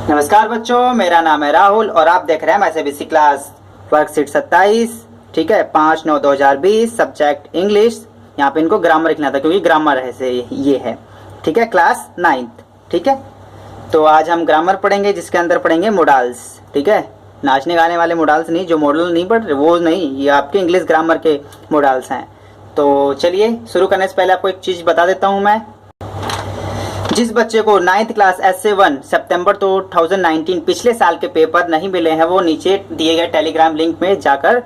नमस्कार बच्चों, मेरा नाम है राहुल और आप देख रहे हैं MSABC क्लास वर्कशीट 27। ठीक है, 5/9/2020 सब्जेक्ट इंग्लिश। यहाँ पे इनको ग्रामर लिखना था क्योंकि ग्रामर है ये है। ठीक है, क्लास 9th। ठीक है, तो आज हम ग्रामर पढ़ेंगे जिसके अंदर पढ़ेंगे मोडाल्स। ठीक है, नाचने गाने वाले मोडाल्स नहीं, जो मॉडल नहीं पढ़ रहे वो नहीं, ये आपके इंग्लिश ग्रामर के मोडाल्स हैं। तो चलिए शुरू करने से पहले आपको एक चीज़ बता देता हूँ मैं। जिस बच्चे को 9th क्लास SA1 सितंबर 2019 पिछले साल के पेपर नहीं मिले हैं वो नीचे दिए गए टेलीग्राम लिंक में जाकर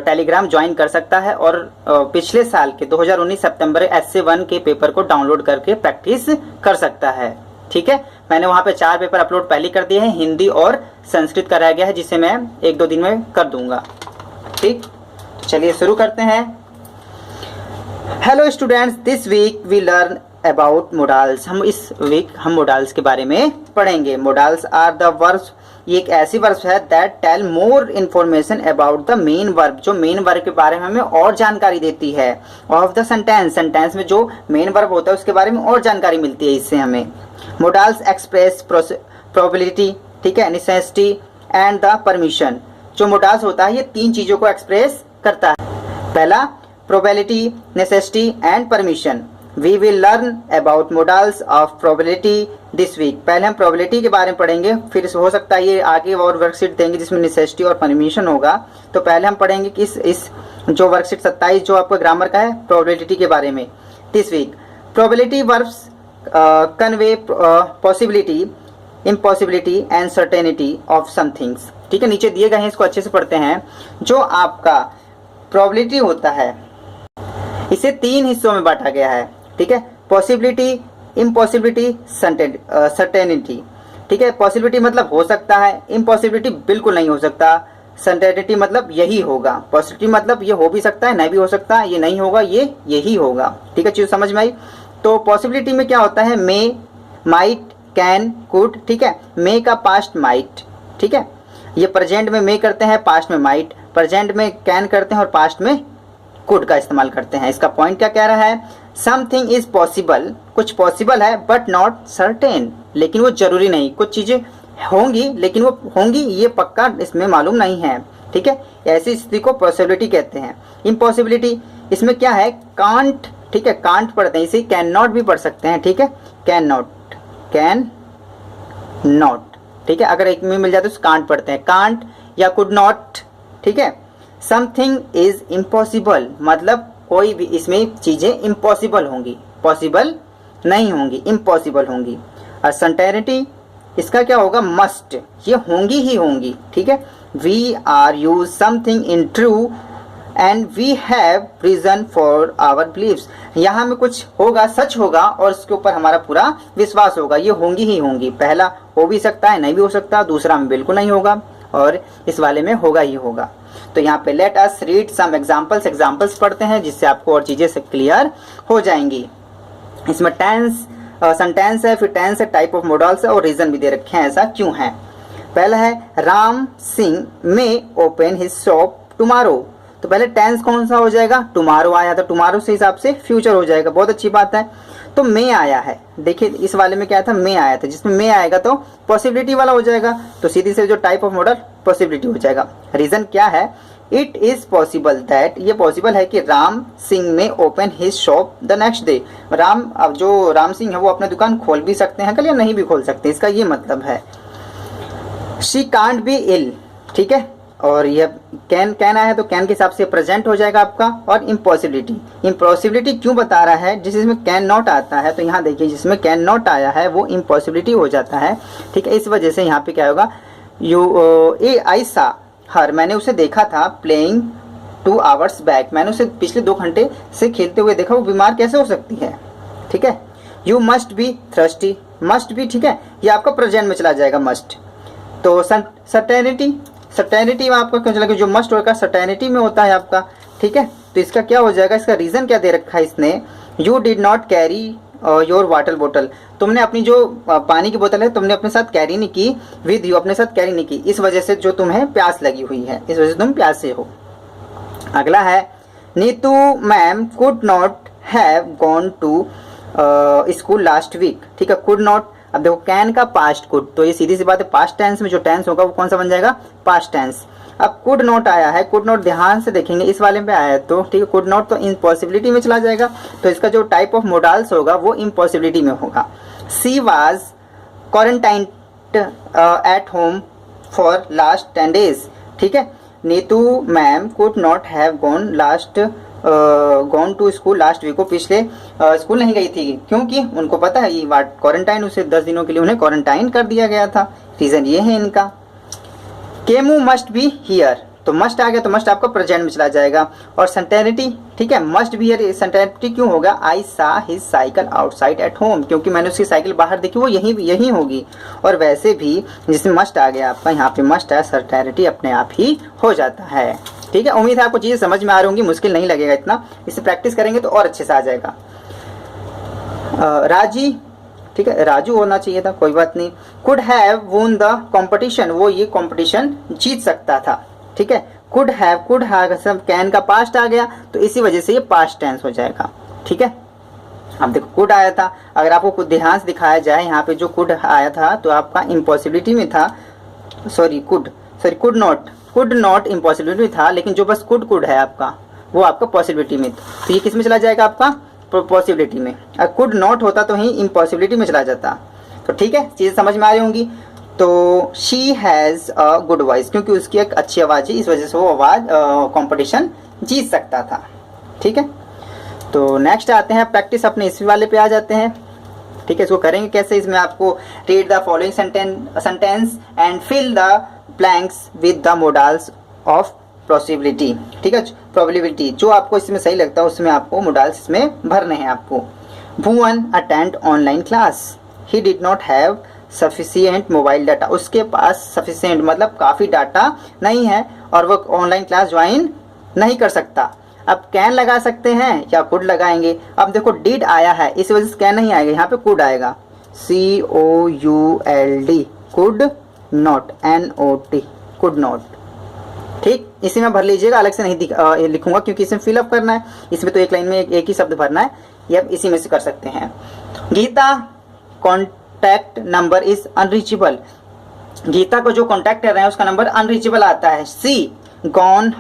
टेलीग्राम ज्वाइन कर सकता है और पिछले साल के 2019 सितंबर SA1 के पेपर को डाउनलोड करके प्रैक्टिस कर सकता है। ठीक है, मैंने वहां पे 4 पेपर अपलोड पहले कर दिए हैं, हिंदी और संस्कृत का रह गया है जिसे मैं 1-2 दिन में कर दूंगा। ठीक, चलिए शुरू करते हैं। Hello students, this week we learn about modals. हम इस वीक मोडाल्स के बारे में पढ़ेंगे। मोडाल्स आर द वर्ब्स, ये एक ऐसी वर्ब्स है that tell more information about the main verb, जो मेन वर्ब के बारे में हमें और जानकारी देती है। ऑफ द सेंटेंस, सेंटेंस में जो मेन वर्ब होता है उसके बारे में और जानकारी मिलती है इससे हमें। मोडाल्स एक्सप्रेस प्रोबेबिलिटी, ठीक है, नेसेसिटी एंड द परमिशन। जो मोडाल्स होता है ये 3 चीजों को एक्सप्रेस करता है। पहला probability, necessity and permission. We will learn about modals of probability this week। पहले हम probability के बारे में पढ़ेंगे, फिर हो सकता है ये आगे और वर्कशीट देंगे जिसमें necessity और permission होगा। तो पहले हम पढ़ेंगे कि इस जो वर्कशीट 27 जो आपका ग्रामर का है probability के बारे में। this week probability verbs convey possibility, impossibility and certainty of some things। ठीक है, नीचे दिए गए हैं, इसको अच्छे से पढ़ते हैं। जो आपका probability होता है इसे 3 हिस्सों में बांटा गया है। ठीक है, पॉसिबिलिटी, इम्पॉसिबिलिटी, सर्टेनिटी। ठीक है, पॉसिबिलिटी मतलब हो सकता है, इम्पॉसिबिलिटी बिल्कुल नहीं हो सकता, सर्टेनिटी मतलब यही होगा। पॉसिबिलिटी मतलब ये हो भी सकता है, नहीं भी हो सकता, ये नहीं होगा, ये यही होगा। ठीक है, चीज समझ में आई। तो पॉसिबिलिटी में क्या होता है, मे, माइट, कैन, कुड। ठीक है, मे का पास्ट माइट। ठीक है, ये प्रेजेंट में मे करते हैं, पास्ट में माइट, प्रेजेंट में कैन करते हैं और पास्ट में कुड का इस्तेमाल करते हैं। इसका पॉइंट क्या कह रहा है, समथिंग इज पॉसिबल, कुछ पॉसिबल है बट नॉट सर्टेन, लेकिन वो जरूरी नहीं। कुछ चीजें होंगी लेकिन वो होंगी ये पक्का इसमें मालूम नहीं है। ठीक है, ऐसी स्थिति को पॉसिबिलिटी कहते हैं। इम्पॉसिबिलिटी, इसमें क्या है, कांट। ठीक है, कांट पढ़ते हैं, इसे कैन नॉट भी पढ़ सकते हैं। ठीक है, कैन नॉट, कैन नॉट। ठीक है, अगर एक में मिल जाए तो कांट पढ़ते हैं, कांट या कुड नॉट। ठीक है, समथिंग इज इम्पॉसिबल मतलब कोई भी इसमें चीजें इम्पॉसिबल होंगी, पॉसिबल नहीं होंगी, इम्पॉसिबल होंगी। और सर्टेनिटी, इसका क्या होगा, मस्ट, ये होंगी ही होंगी। ठीक है, we are use something in true and we have reason for our beliefs. यहाँ में कुछ होगा, सच होगा और उसके ऊपर हमारा पूरा विश्वास होगा, ये होंगी ही होंगी। पहला हो भी सकता है, नहीं भी हो सकता, दूसरा में बिल्कुल नहीं होगा और इस वाले में होगा ही होगा। तो यहाँ पे let us read some examples, examples पढ़ते हैं जिससे आपको और चीजें से क्लियर हो जाएंगी। इसमें टेंस, सेंटेंस है, फिर टेंस है, टाइप ऑफ मॉडल्स है और रीजन भी दे रखे हैं ऐसा क्यों है। पहला है राम सिंह में ओपन हिज शॉप टुमारो। तो पहले टेंस कौन सा हो जाएगा, टुमारो आया, तो टुमारो से हिसाब से फ्यूचर हो जाएगा, बहुत अच्छी बात है। तो मे आया है, देखिए इस वाले में क्या था, मे आया था, जिसमें मे आएगा तो पॉसिबिलिटी वाला हो जाएगा, तो सीधी से जो टाइप ऑफ मॉडल पॉसिबिलिटी हो जाएगा। रीजन क्या है, इट इज पॉसिबल दैट, ये पॉसिबल है कि राम सिंह में open his shop the next day. Ram, अब जो राम सिंह है वो अपनी दुकान खोल भी सकते हैं कल या नहीं भी खोल सकते, इसका ये मतलब है। शी कांट बी इल, ठीक है, और ये कैन आया है तो कैन के हिसाब से प्रेजेंट हो जाएगा आपका। और इम्पॉसिबिलिटी, इम्पॉसिबिलिटी क्यों बता रहा है, जिसमें कैन नॉट आता है, तो यहाँ देखिए जिसमें कैन नॉट आया है वो इम्पॉसिबिलिटी हो जाता है। ठीक है, इस वजह से यहाँ पे क्या होगा, आई सा हर, मैंने उसे देखा था, प्लेइंग 2 hours बैक, मैंने उसे पिछले 2 घंटे से खेलते हुए देखा, वो बीमार कैसे हो सकती है। ठीक है, you must be thirsty, must be, ठीक है, ये आपका प्रेजेंट में चला जाएगा मस्ट। तो सर्टेनिटी, सर्टेनिटी में आपका क्यों चला गया, जो मस्ट होगा सर्टेनिटी में होता है आपका। ठीक है, तो इसका क्या हो जाएगा, इसका रीजन क्या दे रखा है इसने, you did not carry your water बोतल, तुमने अपनी जो पानी की बोतल है तुमने अपने साथ कैरी नहीं की, विद यू, अपने साथ कैरी नहीं की, इस वजह से जो तुम्हें प्यास लगी हुई है, इस वजह से तुम प्यासे हो। अगला है Neetu ma'am could not have gone to school last week. ठीक है, कुड नॉट अब देखो कैन का पास्ट कुड, तो ये सीधी सी बात है, पास्ट टेंस में जो टेंस होगा वो कौन सा बन जाएगा, पास्ट टेंस। अब कुड नॉट आया है, कुड नॉट ध्यान से देखेंगे इस वाले में आया है, तो ठीक है कुड नॉट तो इम्पॉसिबिलिटी में चला जाएगा, तो इसका जो टाइप ऑफ मोडाल्स होगा वो इम्पॉसिबिलिटी में होगा। She was quarantined at home for last 10 days, ठीक है। Neetu ma'am could not have gone to school last week, को पिछले स्कूल नहीं गई थी क्योंकि उनको पता है ये वाट क्वारंटाइन, उसे 10 दिनों के लिए उन्हें क्वारंटाइन कर दिया गया था। रीजन ये है इनका। केमू मस्ट बी हियर, तो मस्ट आ गया तो मस्ट आपका प्रेजेंट में चला जाएगा। और सेंटेनिटी, ठीक है, मस्ट बी हियर सेंटेनिटी क्यों होगा, I saw his cycle outside at home, क्योंकि मैंने उसकी साइकिल बाहर देखी, वो यही होगी। और वैसे भी जिसमें मस्ट आ गया आपका, यहाँ पे मस्ट है, सर्टेनिटी अपने आप ही हो जाता है। ठीक है, उम्मीद है आपको चीजें समझ में आ रही होंगी, मुश्किल नहीं लगेगा इतना, इसे प्रैक्टिस करेंगे तो और अच्छे से आ जाएगा। राजी, ठीक है, राजू होना चाहिए था, कोई बात नहीं। Could have won the competition, वो ये कॉम्पिटिशन जीत सकता था। ठीक है, कुड हैव कैन का पास्ट आ गया तो इसी वजह से ये पास्ट टेंस हो जाएगा। ठीक है, अब देखो कुड आया था, अगर आपको कुछ ध्यान से दिखाया जाए यहाँ पे जो कुड आया था तो आपका इम्पॉसिबिलिटी में था, कुड नॉट इम्पॉसिबिलिटी में था, लेकिन जो बस कुड है आपका वो आपका पॉसिबिलिटी में, तो ये किस में चला जाएगा आपका, पॉसिबिलिटी में। अगर कुड नॉट होता तो ही इम्पॉसिबिलिटी में चला जाता। तो ठीक है, चीज़ें समझ में आ रही होंगी। तो she has a good voice, क्योंकि उसकी एक अच्छी आवाज़ है, इस वजह से वो आवाज़ कंपटीशन जीत सकता था। ठीक है, तो नेक्स्ट आते हैं प्रैक्टिस, अपने इसी वाले पे आ जाते हैं। ठीक है, इसको करेंगे कैसे, इसमें आपको read the following sentence and fill the blanks with the modals of possibility. ठीक है, प्रोबेबिलिटी जो आपको इसमें सही लगता है उसमें आपको मोडाल्स इसमें भरने हैं आपको। Bhuvan attend online class, he did not have sufficient mobile data, उसके पास सफिशिएंट मतलब काफ़ी डाटा नहीं है और वो ऑनलाइन क्लास ज्वाइन नहीं कर सकता। अब कैन लगा सकते हैं या कुड लगाएंगे। अब देखो डिड आया है, इस वजह से कैन नहीं आएगा, यहाँ पे कुड आएगा, COULD, could not, NOT, could not. ठीक, इसी में भर लीजिएगा, अलग से नहीं लिखूंगा क्योंकि इसमें फिलअप करना है, इसमें तो एक लाइन में एक ही शब्द भरना है, ये अब इसी में से कर सकते हैं। Geeta contact number is unreachable, Geeta को जो कॉन्टैक्ट कर रहे हैं उसका नंबर अनरीचेबल आता है। She gone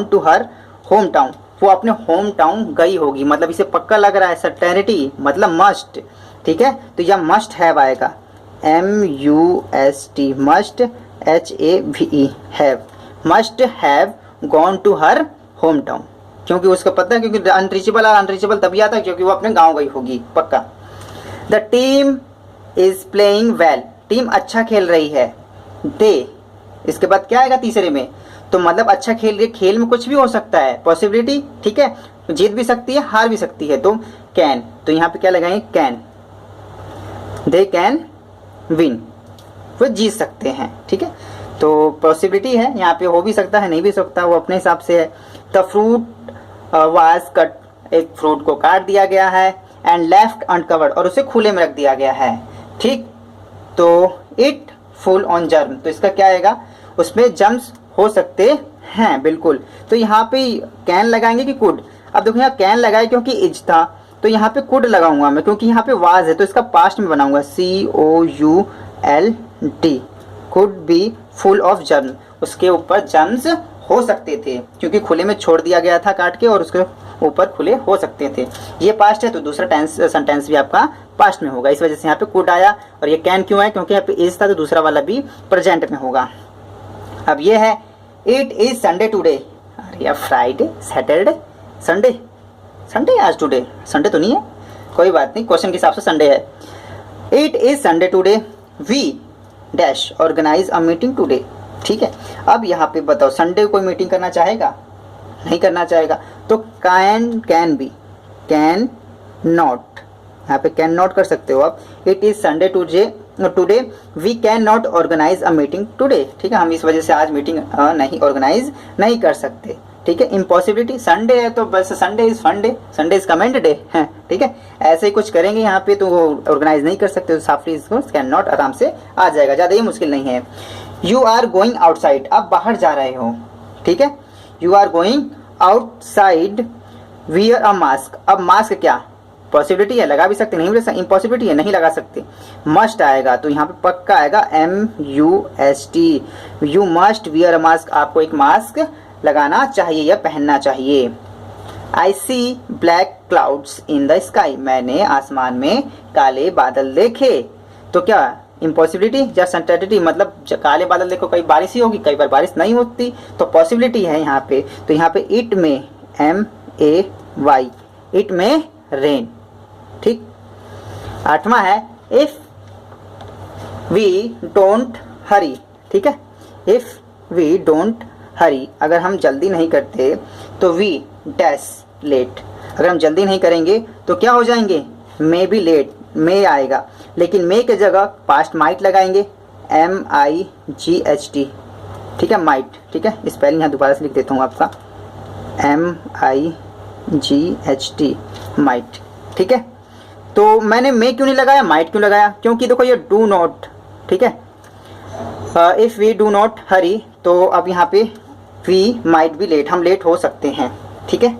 to her home town, वो अपने होम टाउन गई होगी, मतलब इसे पक्का लग रहा है, सर्टेनिटी मतलब मस्ट। ठीक है, तो यह मस्ट हैव आएगा, MUST, must, HAVE, have, must have gone to her home town, क्योंकि उसको पता है, क्योंकि अनरीचेबल तभी आता है क्योंकि वो अपने गांव गई होगी पक्का। The team is playing well, team अच्छा खेल रही है। दे, इसके बाद क्या आएगा तीसरे में, तो मतलब अच्छा खेल रही है, खेल में कुछ भी हो सकता है, पॉसिबिलिटी। ठीक है, जीत भी सकती है हार भी सकती है, तो कैन, तो यहाँ पे क्या लगाएंगे, कैन, दे कैन विन, वो जीत सकते हैं। ठीक है, तो पॉसिबिलिटी है, यहाँ पे हो भी सकता है नहीं भी सकता, वो अपने हिसाब से है। द फ्रूट वाज कट, एक फ्रूट को काट दिया गया है, एंड लेफ्ट अनकवर्ड, और उसे खुले में रख दिया गया है। ठीक, तो इट फुल ऑन जर्म, तो इसका क्या आएगा, उसमें जर्म्स हो सकते हैं, बिल्कुल। तो यहाँ पे कैन लगाएंगे कि कुड, अब देखो यहाँ कैन लगाए क्योंकि इज था, तो यहाँ पे कुड लगाऊंगा मैं क्योंकि यहाँ पे वाज है, तो इसका पास्ट में बनाऊंगा, COULD, could be full of germ, उसके ऊपर जर्म्स हो सकते थे क्योंकि खुले में छोड़ दिया गया था काट के, और उसके ऊपर खुले हो सकते थे। ये पास्ट है तो दूसरा सेंटेंस भी आपका पास्ट में होगा, इस वजह से यहाँ पे कुड आया। और ये कैन क्यों है, क्योंकि यहाँ पे इज था तो दूसरा वाला भी प्रेजेंट में होगा। अब ये है इट इज संडे टुडे, अरे यार फ्राइडे, सैटरडे, संडे आज, टुडे संडे तो नहीं है, कोई बात नहीं, क्वेश्चन के हिसाब से संडे है। It is Sunday today, we dash organise a meeting today. ठीक है, अब यहाँ पे बताओ संडे कोई मीटिंग करना चाहेगा, नहीं करना चाहेगा, तो कैन बी, कैन नॉट, यहाँ पे कैन नॉट कर सकते हो आप। It is Sunday today we can not organise a meeting today. ठीक है, हम इस वजह से आज मीटिंग नहीं ऑर्गेनाइज नहीं कर सकते। ठीक है, इम्पॉसिबिलिटी, संडे है तो बस Sunday is fun day, Sunday is comment day है। ठीक है, ऐसे ही कुछ करेंगे यहाँ पे तो ऑर्गेनाइज नहीं कर सकते, तो साफली इसको कैन नॉट आराम से आ जाएगा, ज़्यादा ही मुश्किल नहीं है। यू आर गोइंग आउटसाइड, आप बाहर जा रहे हो। ठीक है, you are going outside, wear a mask, अब मास्क क्या, पॉसिबिलिटी है, लगा भी सकते, नहीं भी, इम्पॉसिबिलिटी है, नहीं लगा सकते। मस्ट आएगा तो यहाँ पे पक्का आएगा MUST, you must wear a mask, आपको एक मास्क लगाना चाहिए या पहनना चाहिए। I see black clouds in the sky, मैंने आसमान में काले बादल देखे। तो क्या इम्पॉसिबिलिटी या सर्टेनिटी, मतलब काले बादल देखो, कई बारिश ही होगी, कई बार बारिश नहीं होती, तो पॉसिबिलिटी है यहाँ पे। तो यहाँ पे इट में MAY, इट में रेन। ठीक। 8वां है इफ वी डोंट हरी। ठीक है, इफ वी डोंट हरी, अगर हम जल्दी नहीं करते तो वी डैश लेट, अगर हम जल्दी नहीं करेंगे तो क्या हो जाएंगे, मे बी लेट, मे आएगा, लेकिन मे के जगह पास्ट माइट लगाएंगे, MIGHT। ठीक है, माइट। ठीक है, स्पेलिंग यहाँ दोबारा से लिख देता हूँ आपका, MIGHT, माइट। ठीक है, तो मैंने मे क्यों नहीं लगाया, माइट क्यों लगाया, क्योंकि देखो ये डू नॉट। ठीक है, if we do not hurry, तो अब यहाँ पे वी माइट बी लेट, हम लेट हो सकते हैं। ठीक है,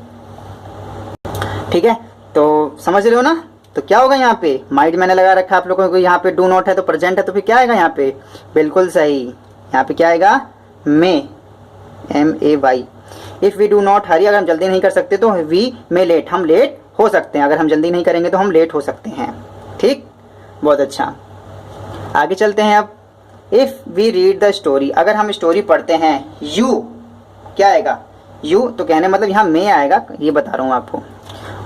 ठीक है, तो समझ रहे हो ना। तो क्या होगा यहाँ पे, माइट मैंने लगा रखा है आप लोगों को, यहाँ पे डू नॉट है तो प्रेजेंट है, तो फिर क्या आएगा यहाँ पे, बिल्कुल सही, यहाँ पे क्या आएगा, may, MAY। If we do not hurry, अगर हम जल्दी नहीं कर सकते तो वी मे लेट, हम लेट हो सकते हैं, अगर हम जल्दी नहीं करेंगे तो हम लेट हो सकते हैं। ठीक, बहुत अच्छा। आगे चलते हैं अब, if we read the story, अगर हम स्टोरी पढ़ते हैं, यू क्या आएगा, यू, तो कहने मतलब यहाँ मे आएगा, ये बता रहा हूँ आपको,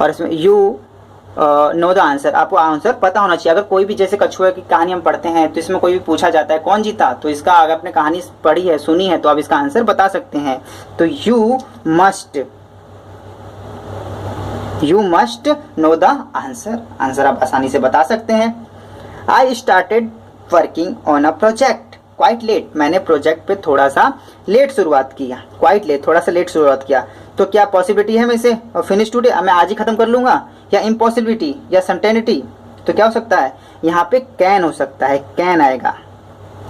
और इसमें यू नो द आंसर, आपको आंसर पता होना चाहिए। अगर कोई भी, जैसे कछुए की कहानी हम पढ़ते हैं तो इसमें कोई भी पूछा जाता है कौन जीता, तो इसका अगर आपने कहानी पढ़ी है, सुनी है, तो आप इसका आंसर बता सकते हैं। तो you must know the answer, answer आप आसानी से बता सकते हैं। I started working on a project quite late, मैंने प्रोजेक्ट पे थोड़ा सा लेट शुरुआत किया, क्वाइट लेट, थोड़ा सा लेट शुरुआत किया। तो क्या पॉसिबिलिटी है मैं इसे फिनिश टुडे, मैं आज ही खत्म कर लूंगा, या इम्पॉसिबिलिटी या सर्टेनिटी, तो क्या हो सकता है यहाँ पे, कैन हो सकता है, कैन आएगा,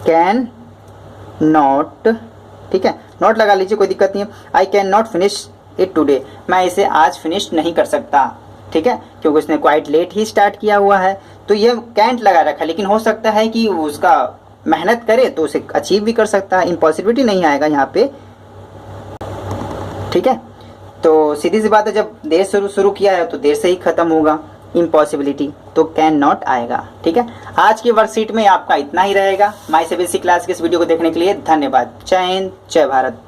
कैन नॉट। ठीक है, नॉट लगा लीजिए, कोई दिक्कत नहीं है। I can not finish it today, मैं इसे आज फिनिश नहीं कर सकता। ठीक है, क्योंकि उसने क्वाइट लेट ही स्टार्ट किया हुआ है, तो ये कैंट लगा रखा, लेकिन हो सकता है कि उसका मेहनत करे तो उसे अचीव भी कर सकता है, इम्पॉसिबिलिटी नहीं आएगा यहाँ पे। ठीक है, तो सीधी सी बात है, जब देर से शुरू किया है तो देर से ही खत्म होगा, इम्पॉसिबिलिटी, तो कैन नॉट आएगा। ठीक है, आज की वर्कशीट में आपका इतना ही रहेगा। माय सीबीएसई क्लास के इस वीडियो को देखने के लिए धन्यवाद। जय हिंद, जय भारत।